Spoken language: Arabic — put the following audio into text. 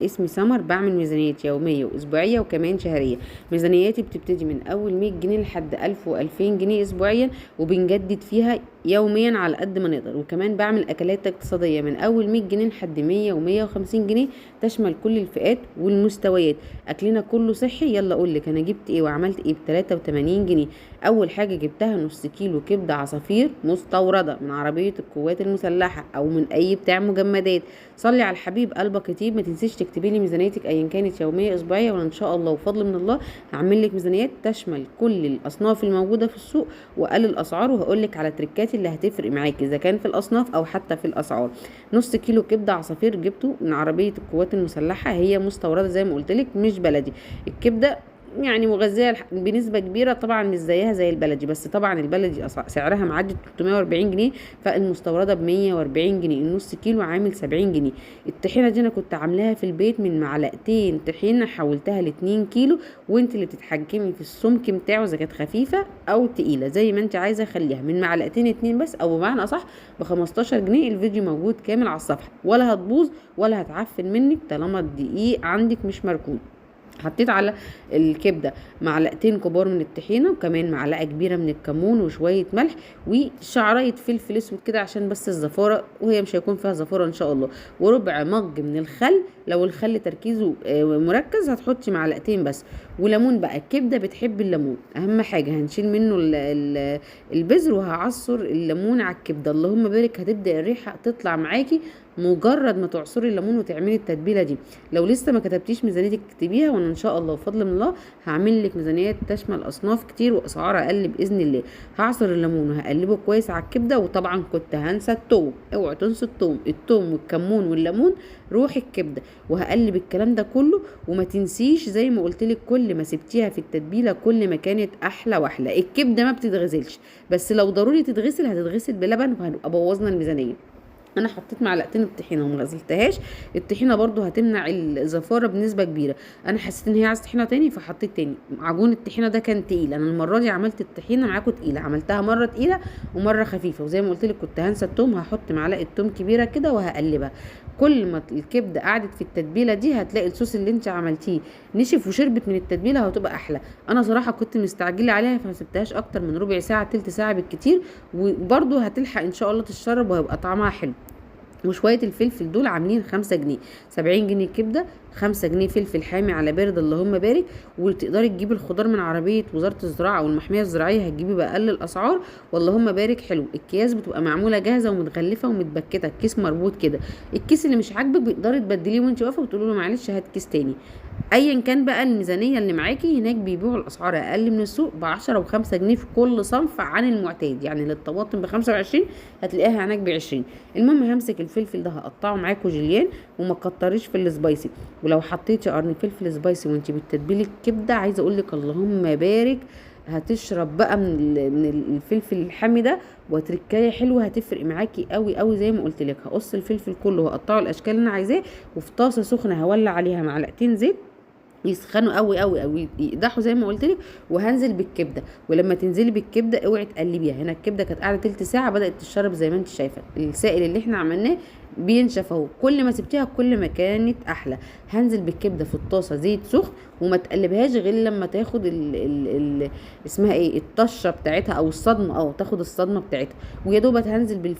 اسمي سمر، بعمل ميزانيات يومية وأسبوعية وكمان شهرية. ميزانياتي بتبتدي من أول 100 جنيه لحد 1000 و2000 جنيه أسبوعيا، وبنجدد فيها يوميا على قد ما نقدر. وكمان بعمل أكلات اقتصادية من أول 100 جنيه لحد 100 و150 جنيه، تشمل كل الفئات والمستويات. أكلنا كله صحي. يلا أقولك أنا جبت إيه وعملت إيه ب83 جنيه. أول حاجة جبتها نص كيلو كبدة عصافير مستوردة من عربية القوات المسلحة أو من أي بتاع مجمدات. صلي على الحبيب قلبك يطيب. ما تنسيش تكتبي لي ميزانيتك ايا كانت، يوميه اسبوعيه، وانا ان شاء الله وفضل من الله هعمل لك ميزانيات تشمل كل الاصناف الموجوده في السوق واقل الاسعار، وهقول لك على تريكات اللي هتفرق معاكي اذا كان في الاصناف او حتى في الاسعار. نص كيلو كبده عصافير جبته من عربيه القوات المسلحه، هي مستورده زي ما قلت لك مش بلدي. الكبده يعني مغذيه بنسبه كبيره، طبعا مش زيها زي البلدي، بس طبعا البلدي سعرها معدي 340 جنيه، فالمستورده ب 140 جنيه. النص كيلو عامل 70 جنيه. الطحينه دي انا كنت عاملاها في البيت من معلقتين طحينه، حولتها ل2 كيلو، وانت اللي بتتحكمي في السمك بتاعه اذا كانت خفيفه او تقيله زي ما انت عايزه. خليها من معلقتين 2 بس، او بمعنى اصح ب 15 جنيه. الفيديو موجود كامل على الصفحه، ولا هتبوظ ولا هتعفن منك طالما الدقيق عندك مش مركون. حطيت على الكبده معلقتين كبار من الطحينه، وكمان معلقه كبيره من الكمون، وشويه ملح، وشعريه فلفل اسود كده عشان بس الزفاره، وهي مش هيكون فيها زفاره ان شاء الله. وربع مج من الخل، لو الخل تركيزه مركز هتحطي معلقتين بس. وليمون بقى، الكبده بتحب الليمون، اهم حاجه هنشيل منه البذر، وهعصر الليمون على الكبده. اللهم بارك، هتبدا الريحه تطلع معاكي مجرد ما تعصري الليمون وتعملي التتبيله دي. لو لسه ما كتبتيش ميزانيتك اكتبيها، وانا ان شاء الله بفضل من الله هعمل لك ميزانيات تشمل اصناف كتير واسعار اقل باذن الله. هعصر الليمون وهقلبه كويس على الكبده. وطبعا كنت هنسى التوم، اوعوا تنسوا التوم والكمون والليمون روح الكبده. وهقلب الكلام ده كله، وما تنسيش زي ما قلت لك كل ما سبتيها في التتبيله كل ما كانت احلى واحلى. الكبده ما بتتغسلش، بس لو ضروري تتغسل هتتغسل بلبن، وهنبقى بوظنا الميزانيه. انا حطيت معلقتين الطحينه وما غسلتهاش. الطحينه برضو هتمنع الزفاره بنسبه كبيره. انا حسيت ان هي عايزه طحينه تاني فحطيت تاني. عجون الطحينه ده كان تقيل، انا المره دي عملت الطحينه معاكم تقيله، عملتها مره تقيله ومره خفيفه. وزي ما قلت لك كنت هنسى التوم، هحط معلقه توم كبيره كده وهقلبها. كل ما الكبده قعدت في التتبيله دي هتلاقي الصوص اللي انت عملتيه نشف وشربت من التتبيله، وهتبقى احلى. انا صراحه كنت مستعجله عليها فما سبتهاش اكتر من ربع ساعه تلت ساعه بالكتير، وبرضو هتلحق ان شاء الله تتشرب وهيبقى طعمها حلو. وشويه الفلفل دول عاملين 5 جنيه. 70 جنيه كبده، 5 جنيه فلفل حامي على بارد اللهم بارك. وتقدري تجيبي الخضار من عربيه وزاره الزراعه او المحميه الزراعيه هتجيبي باقل الاسعار واللهم بارك. حلو. الكياس بتبقى معموله جاهزه ومتغلفه ومتبكته، الكيس مربوط كده. الكيس اللي مش عاجبك بتقدري تبدليه وانت واقفه وتقولي له معلش هات كيس تاني. ايا كان بقى الميزانيه اللي معاكي، هناك بيبيعوا الاسعار اقل من السوق ب10 و5 جنيه في كل صنف عن المعتاد. يعني للطماطم ب25 هتلاقيها هناك ب20. المهم همسك الفلفل ده هقطعه معاكوا جوليان، وما تكتريش في السبايسي. ولو حطيتي قرن فلفل سبايسي وانت بتتبلي الكبده، عايزه اقول لك اللهم بارك، هتشرب بقى من الفلفل الحامي ده. وتركايه حلوه هتفرق معاكي قوي قوي. زي ما قلت لك هقص الفلفل كله وهقطعه الاشكال اللي انا عايزاه، وفي طاسه سخنه هولع عليها معلقتين زيت يسخنوا قوي قوي قوي يقدحوا زي ما قلت لك. وهنزل بالكبده، ولما تنزلي بالكبده اوعي تقلبيها. هنا الكبده كانت قاعده تلت ساعه، بدات تشرب زي ما انت شايفه السائل اللي احنا عملناه بينشف اهو. كل ما سبتيها كل ما كانت احلى. هنزل بالكبده في الطاسه زيت سخن، وما تقلبهاش غير لما تاخد اسمها ايه الطشه بتاعتها او الصدمه، تاخد الصدمه بتاعتها. ويا دوبك هنزل بالفلفل